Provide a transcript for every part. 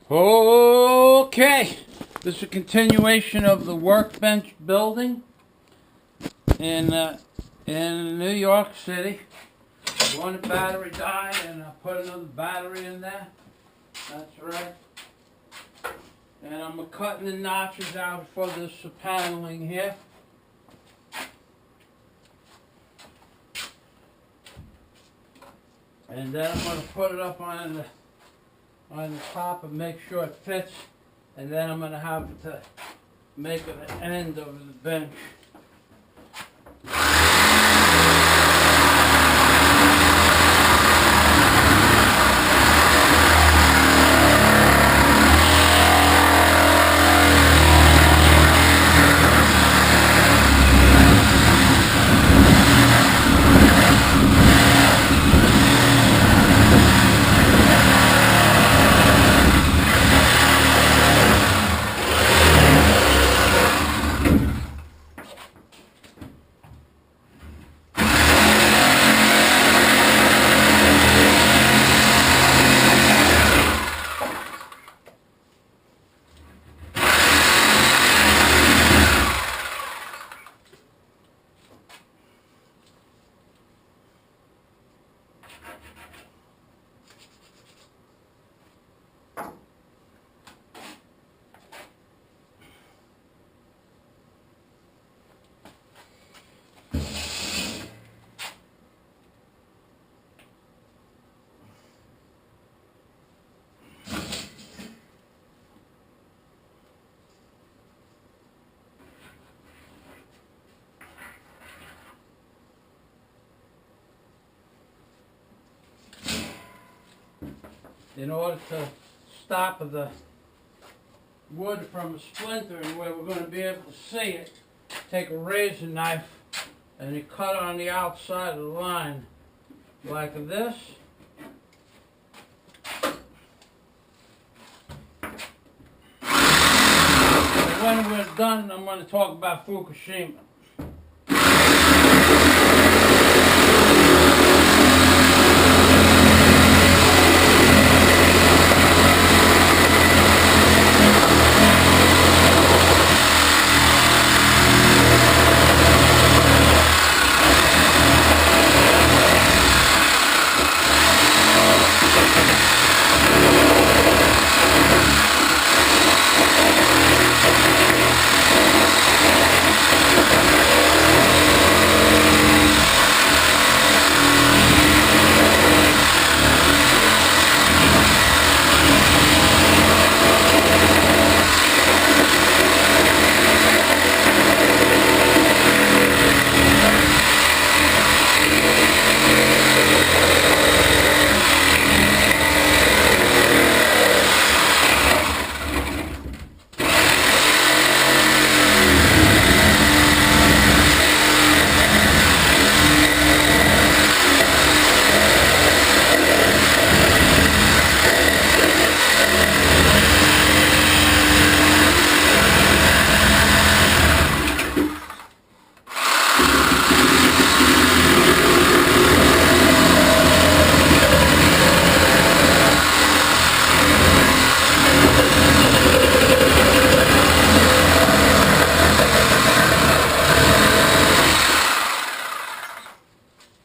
Okay, this is a continuation of the workbench building in New York City. One battery died and I put another battery in there. That's right. And I'm cutting the notches out for this paneling here. And then I'm going to put it up on the top and make sure it fits, and then I'm going to have to make it an end of the bench. In order to stop the wood from splintering, where we're going to be able to see it, take a razor knife and you cut on the outside of the line like this. And when we're done, I'm going to talk about Fukushima.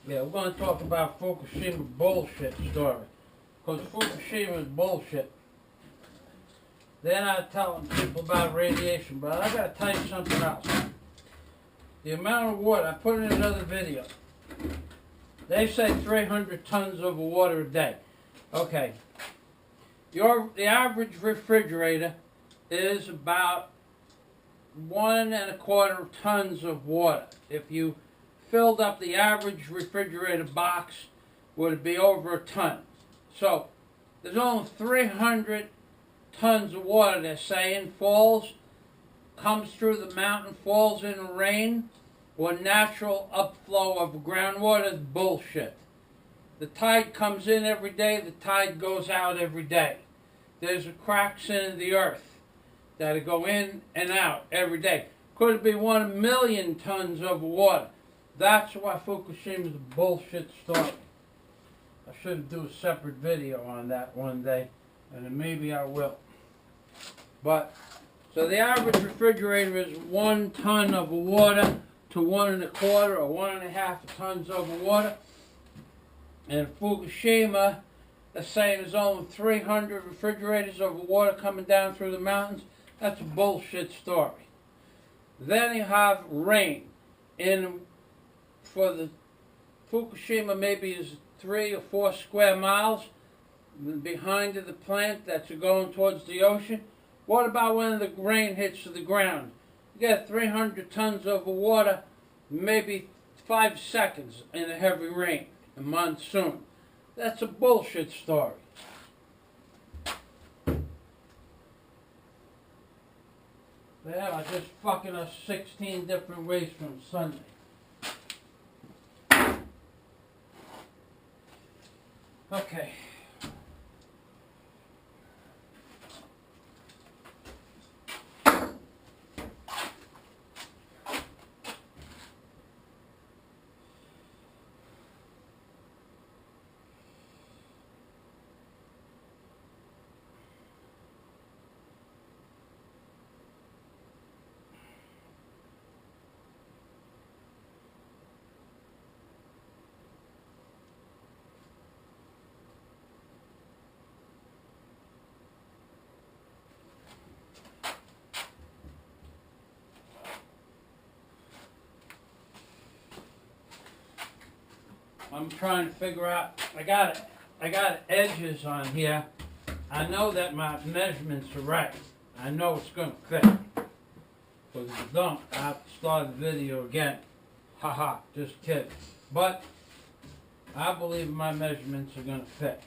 Yeah, we're going to talk about Fukushima bullshit story. Because Fukushima is bullshit. They're not telling people about radiation, but I got to tell you something else. The amount of water, I put in another video. They say 300 tons of water a day. Okay. The average refrigerator is about 1.25 tons of water. If you filled up the average refrigerator box, would it be over a ton. So there's only 300 tons of water, they're saying, comes through the mountain, falls in rain, or natural upflow of groundwater is bullshit. The tide comes in every day, the tide goes out every day. There's cracks in the earth that go in and out every day. Could be 1,000,000 tons of water. That's why Fukushima is a bullshit story. I should do a separate video on that one day, and then maybe I will. But so the average refrigerator is 1 ton of water to 1 1/4 or 1.5 tons of water. In Fukushima, they're saying there's only 300 refrigerators of water coming down through the mountains. That's a bullshit story. Then you have rain. For the Fukushima, maybe is 3 or 4 square miles behind the plant that's going towards the ocean. What about when the rain hits the ground? You get 300 tons of water, maybe 5 seconds in a heavy rain, a monsoon. That's a bullshit story. They are just fucking us 16 different ways from Sunday. Okay. I'm trying to figure out, I got edges on here. I know that my measurements are right. I know it's going to fit. Because if it don't, I have to start the video again. Haha, just kidding. But I believe my measurements are going to fit.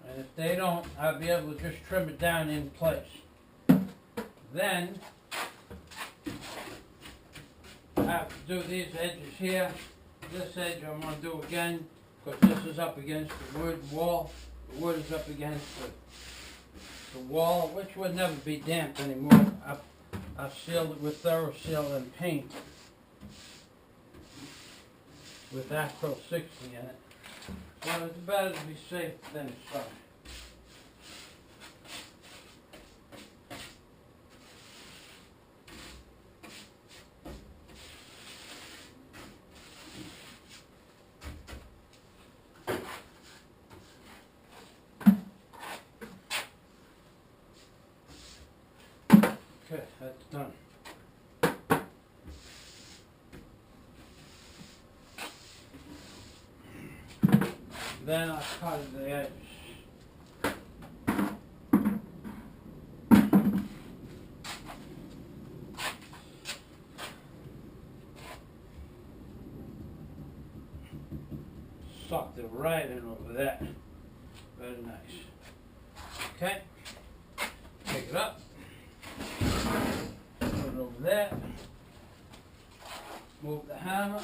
And if they don't, I'll be able to just trim it down in place. Then I have to do these edges here. This edge I'm going to do again because this is up against the wood wall. The wood is up against the wall, which would never be damp anymore. I've sealed it with thorough seal and paint with Acro 60 in it. Well, it's better to be safe than sorry. Okay, that's done. Then I cut the edge. Sucked it right in over there. Very nice. Okay, pick it up. Put it over there. Move the hammer.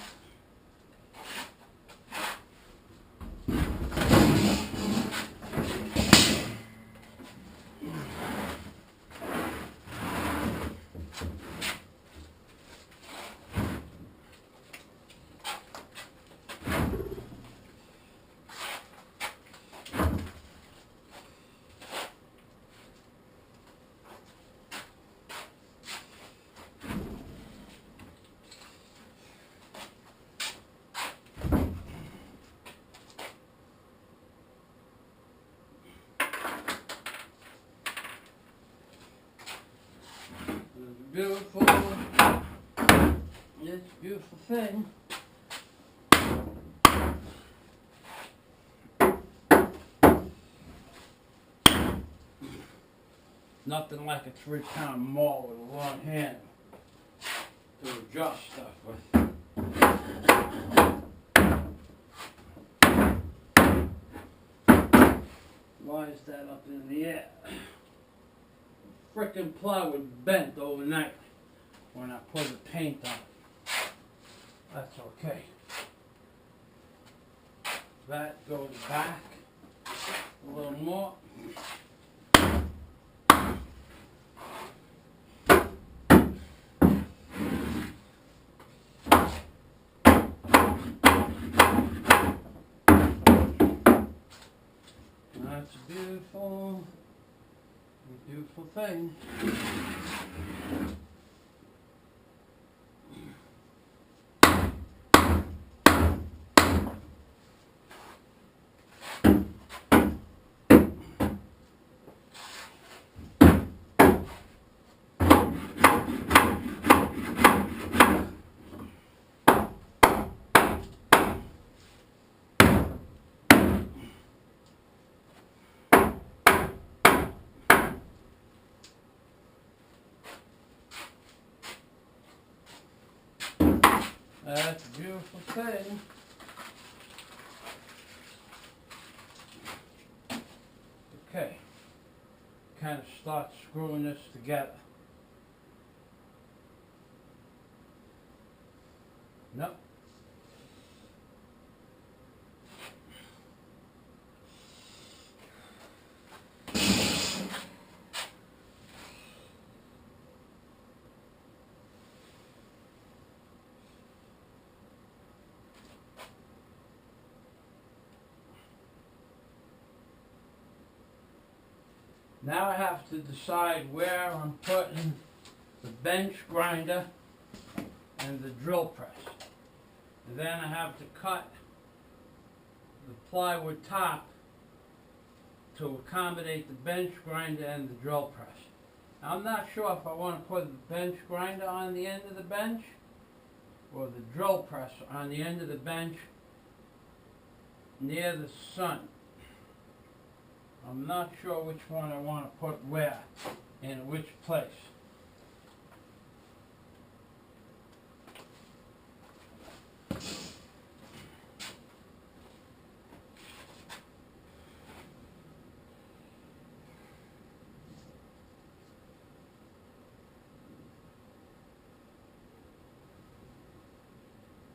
Beautiful. It's a beautiful thing. Nothing like a 3-pound maul with a long handle to adjust stuff with. Why is that up in the air? Frickin' plywood bent overnight when I put the paint on it. That's okay. That goes back a little more. That's a beautiful, beautiful thing. That's a beautiful thing. Okay, kind of start screwing this together. Nope. Now I have to decide where I'm putting the bench grinder and the drill press. And then I have to cut the plywood top to accommodate the bench grinder and the drill press. Now, I'm not sure if I want to put the bench grinder on the end of the bench or the drill press on the end of the bench near the sun. I'm not sure which one I want to put where and which place.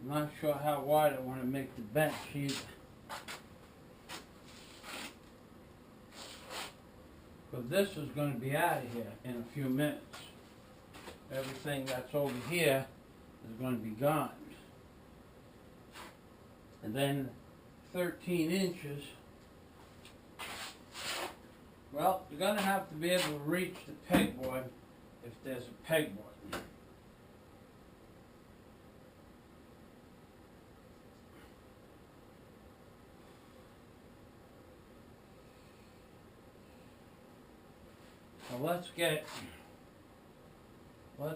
I'm not sure how wide I want to make the bench either. But this is going to be out of here in a few minutes. Everything that's over here is going to be gone. And then 13 inches, well, you're going to have to be able to reach the pegboard if there's a pegboard. So let's get la,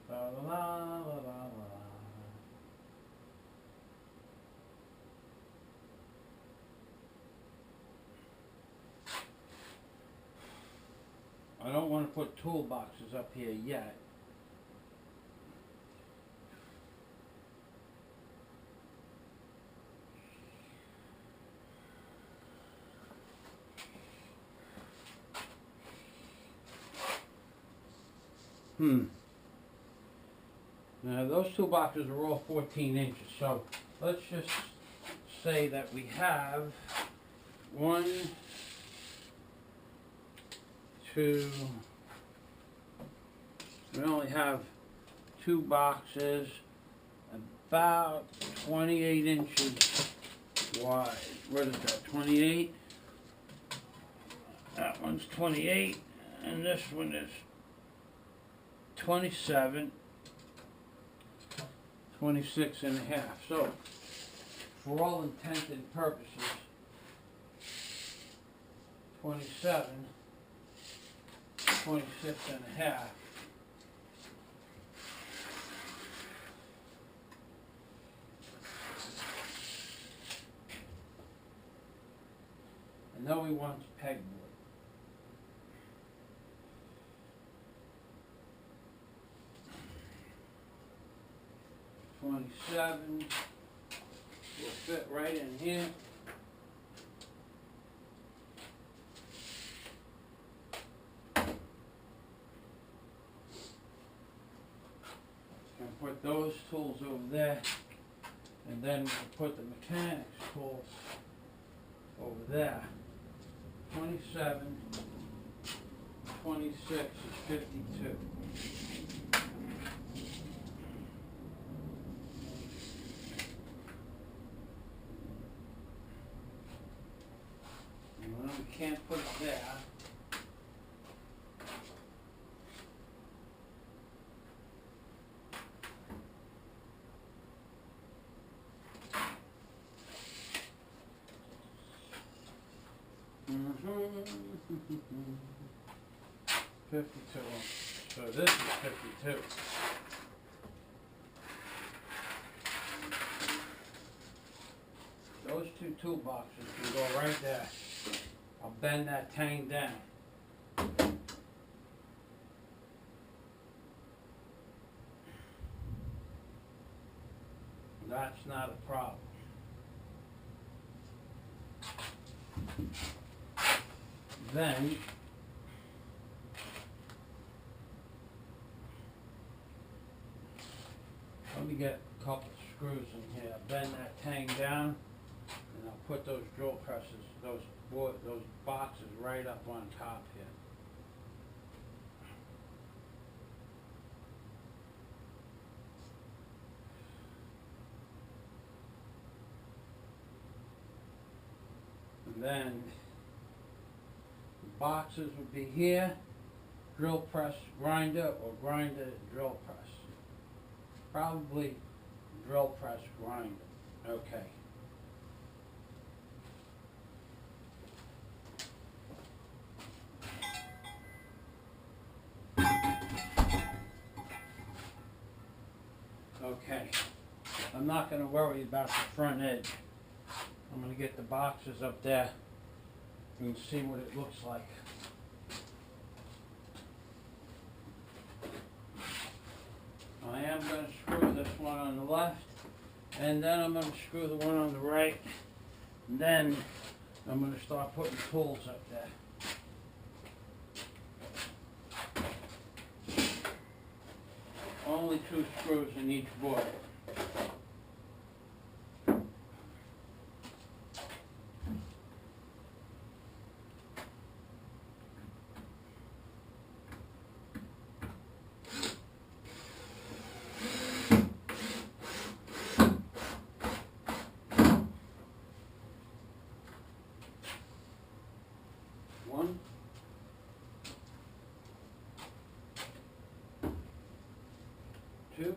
la, la, la, la. I don't want to put toolboxes up here yet. Now those two boxes are all 14 inches, so let's just say that we have 1, 2, we only have 2 boxes about 28 inches wide. What is that, 28? That one's 28, and this one is 27, 26 and a half. So, for all intents and purposes, 27, 26 and a half. And then we want pegboard. 27 will fit right in here. And put those tools over there, and then we'll put the mechanics tools over there. 27, 26 is 52. can't put it there. Mm-hmm. 52. So this is 52. Those two toolboxes can go right there. I'll bend that tang down. That's not a problem. Then let me get a couple of screws in here. Bend that tang down, and I'll put those drill presses, those boxes right up on top here. And then the boxes would be here, drill press grinder, or grinder drill press. Probably drill press grinder. Okay. Okay. I'm not going to worry about the front edge. I'm going to get the boxes up there and see what it looks like. I am going to screw this one on the left, and then I'm going to screw the one on the right, and then I'm going to start putting tools up there. Only 2 screws in each board. One, two,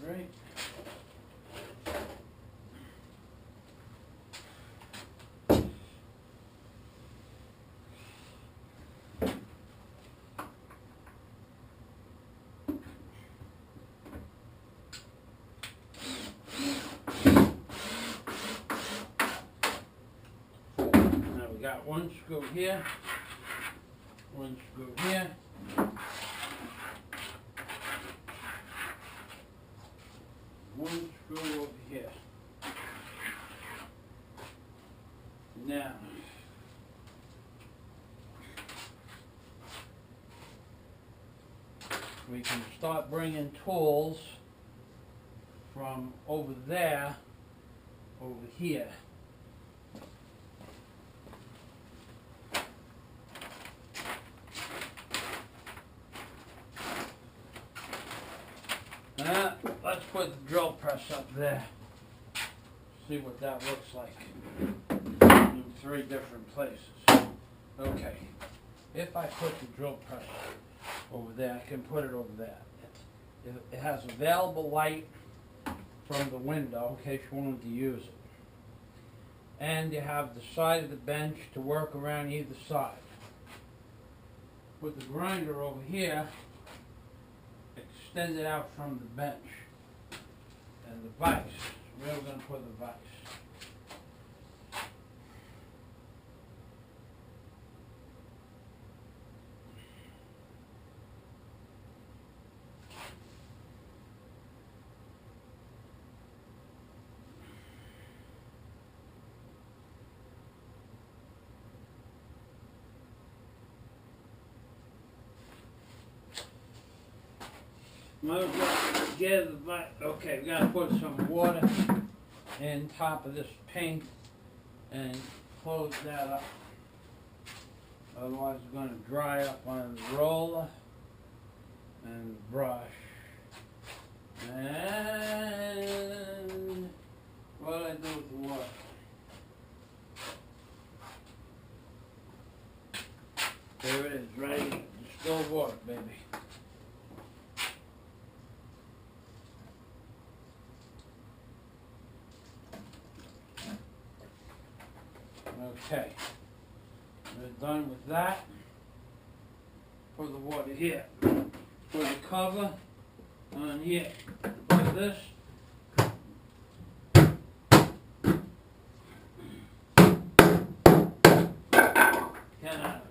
three, we got 1 screw here, 1 screw here, one screw over here. Now, we can start bringing tools from over there over here. Let's put the drill press up there. See what that looks like in 3 different places. Okay, if I put the drill press over there, I can put it over there. It has available light from the window in case you wanted to use it. And you have the side of the bench to work around either side. Put the grinder over here, extend it out from the bench. And the vise, where we're going to put the vise. Get the vise. Okay, we got to put some water in top of this paint and close that up. Otherwise it's going to dry up on the roller and the brush. And what do I do with the water? There it is, ready. Distilled water, baby. Okay, we're done with that. Put the water here. Put the cover on here. Like this. Cannot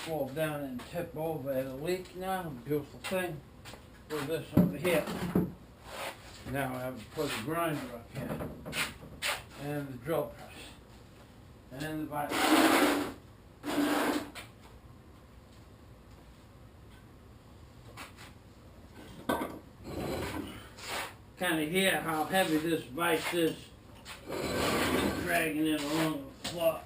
fall down and tip over at a leak now. Beautiful thing. Put this over here. Now I have to put the grinder up here. And the drill press. And the vice. Kind of hear how heavy this vice is, dragging it along the floor.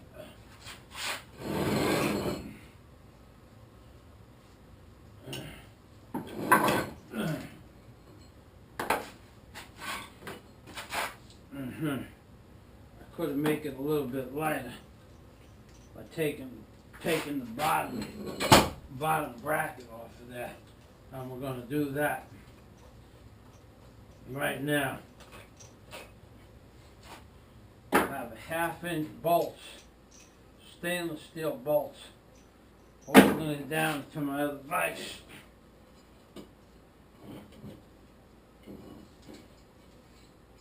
I could make it a little bit lighter by taking the bottom bracket off of there, and we're going to do that right now. I have a 1/2-inch bolts, stainless steel bolts, holding it down to my other vise.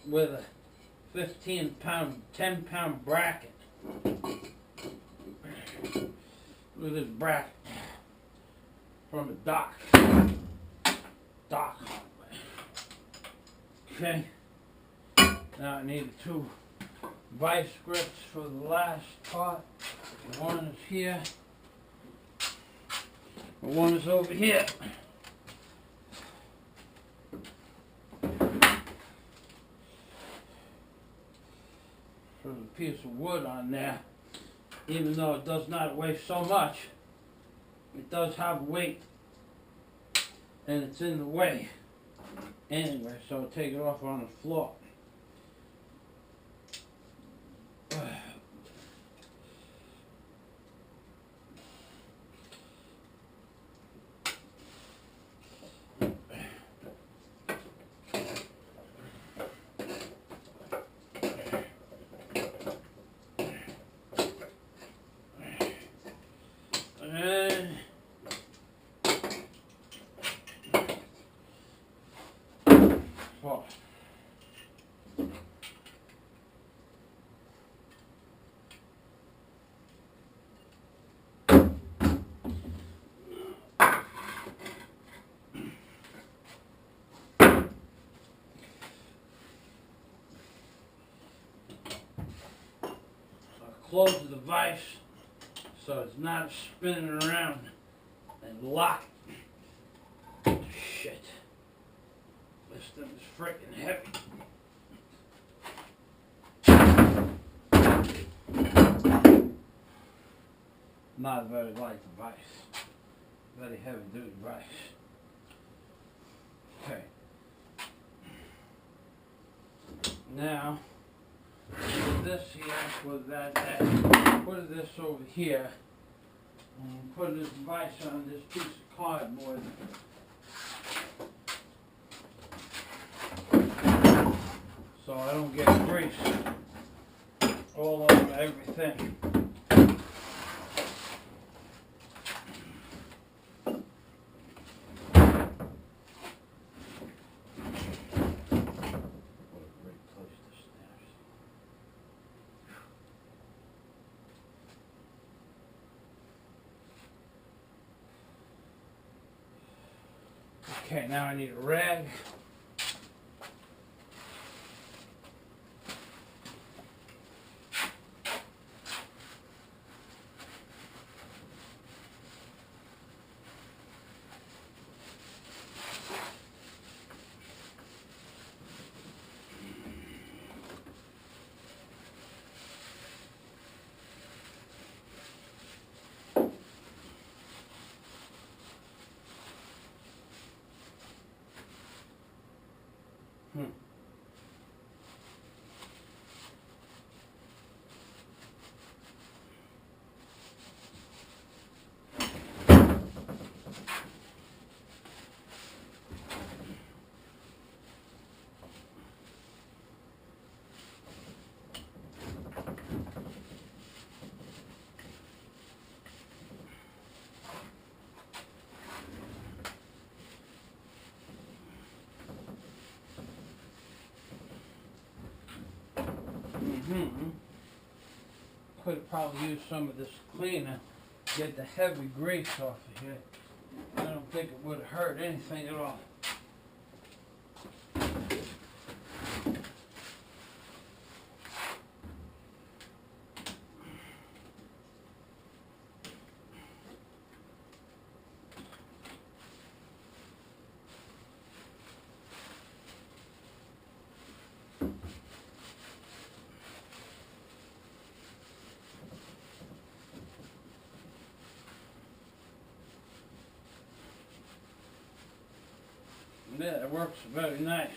With a 15-pound, 10-pound bracket. Look at this bracket from the dock. Okay. Now I need 2 vice grips for the last part. One is here. One is over here. There's a piece of wood on there. Even though it does not weigh so much, it does have weight, and it's in the way anyway, so I'll take it off on the floor. Close the vise so it's not spinning around and lock it. Shit. This thing is freaking heavy. Not a very light device. Very heavy duty device. Okay. Now, put this here, put that there. Put this over here. And put this device on this piece of cardboard. So I don't get grease all over everything. Okay, now I need a rag. Hmm. Could have probably used some of this cleaner, get the heavy grease off of here. I don't think it would have hurt anything at all. Yeah, it works very nice.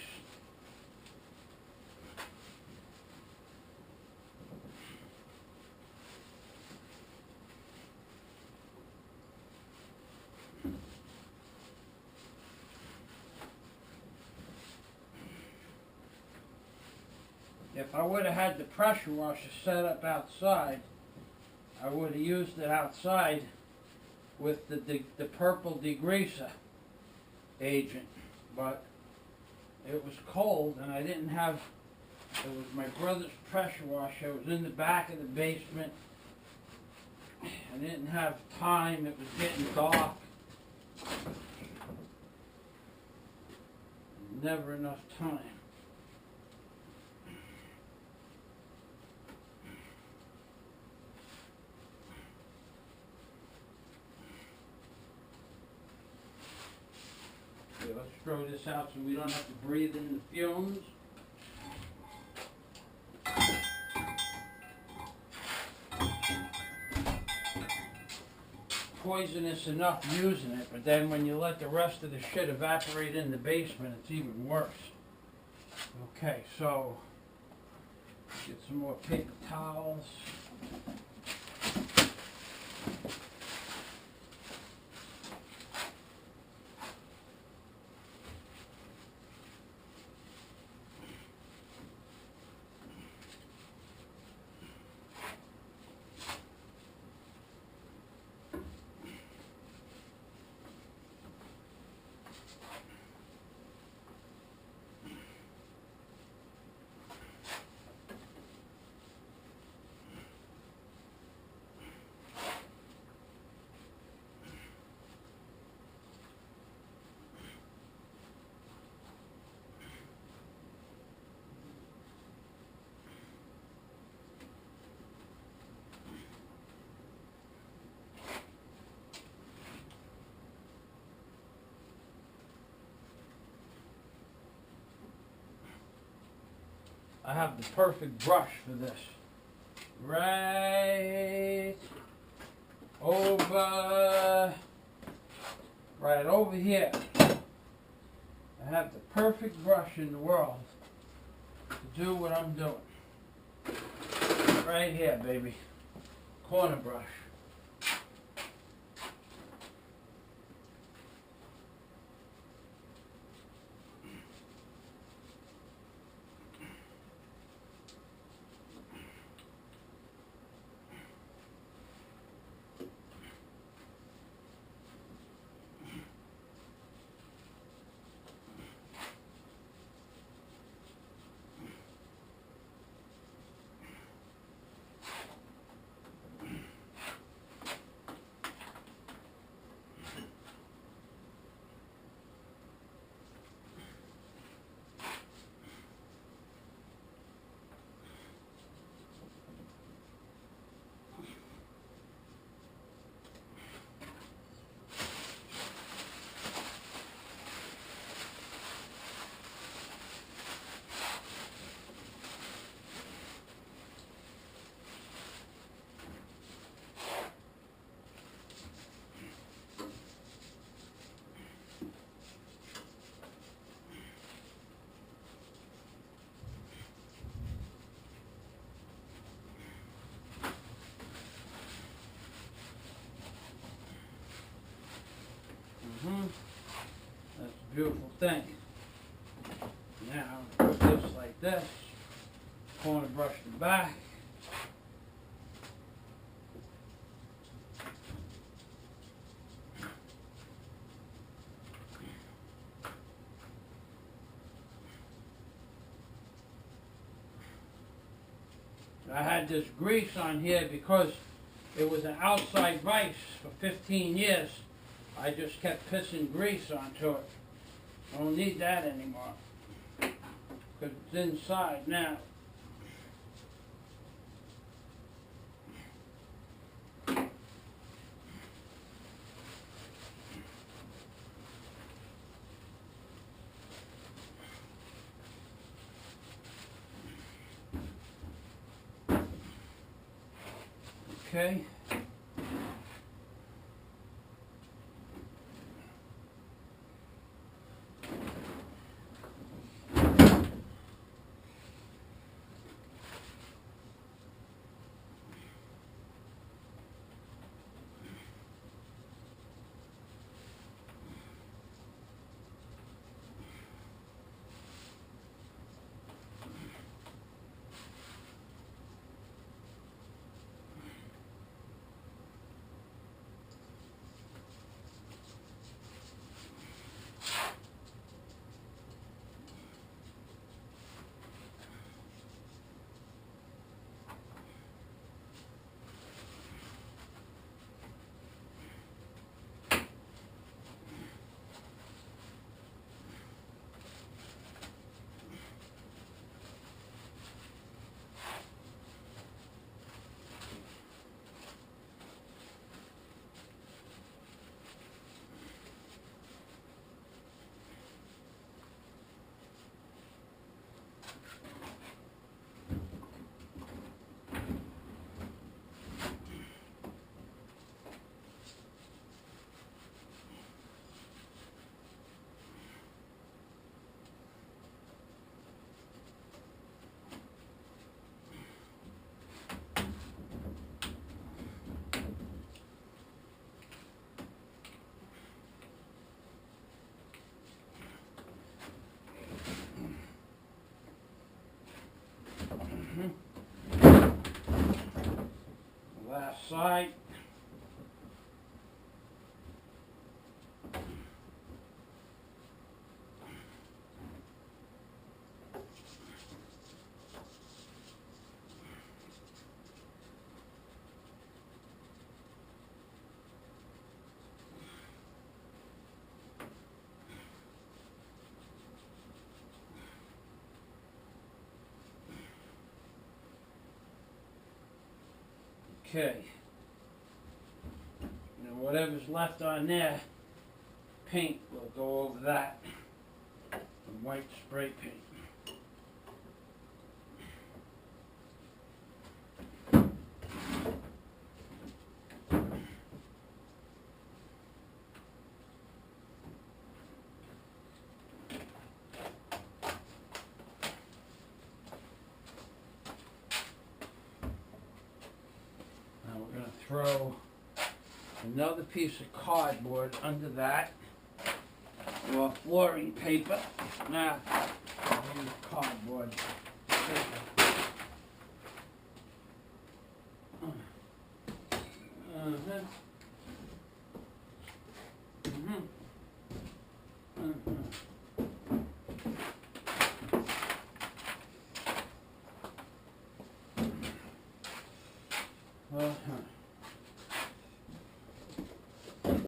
If I would have had the pressure washer set up outside, I would have used it outside with the purple degreaser agent. But it was cold and I didn't have, it was my brother's pressure washer. It was in the back of the basement. I didn't have time, it was getting dark. Never enough time. Okay, let's throw this out so we don't have to breathe in the fumes. Poisonous enough using it, but then when you let the rest of the shit evaporate in the basement, it's even worse. Okay, so get some more paper towels. I have the perfect brush for this. Right over here. I have the perfect brush in the world to do what I'm doing. Right here, baby. Corner brush. beautiful thing. Now, put this like this. Corner brush the back. I had this grease on here because it was an outside vise for 15 years. I just kept pissing grease onto it. I don't need that anymore because it's inside now. Okay. Last side. Okay. Now whatever's left on there, paint will go over that. Some white spray paint. Throw another piece of cardboard under that, or flooring paper. Now, I'll use cardboard paper.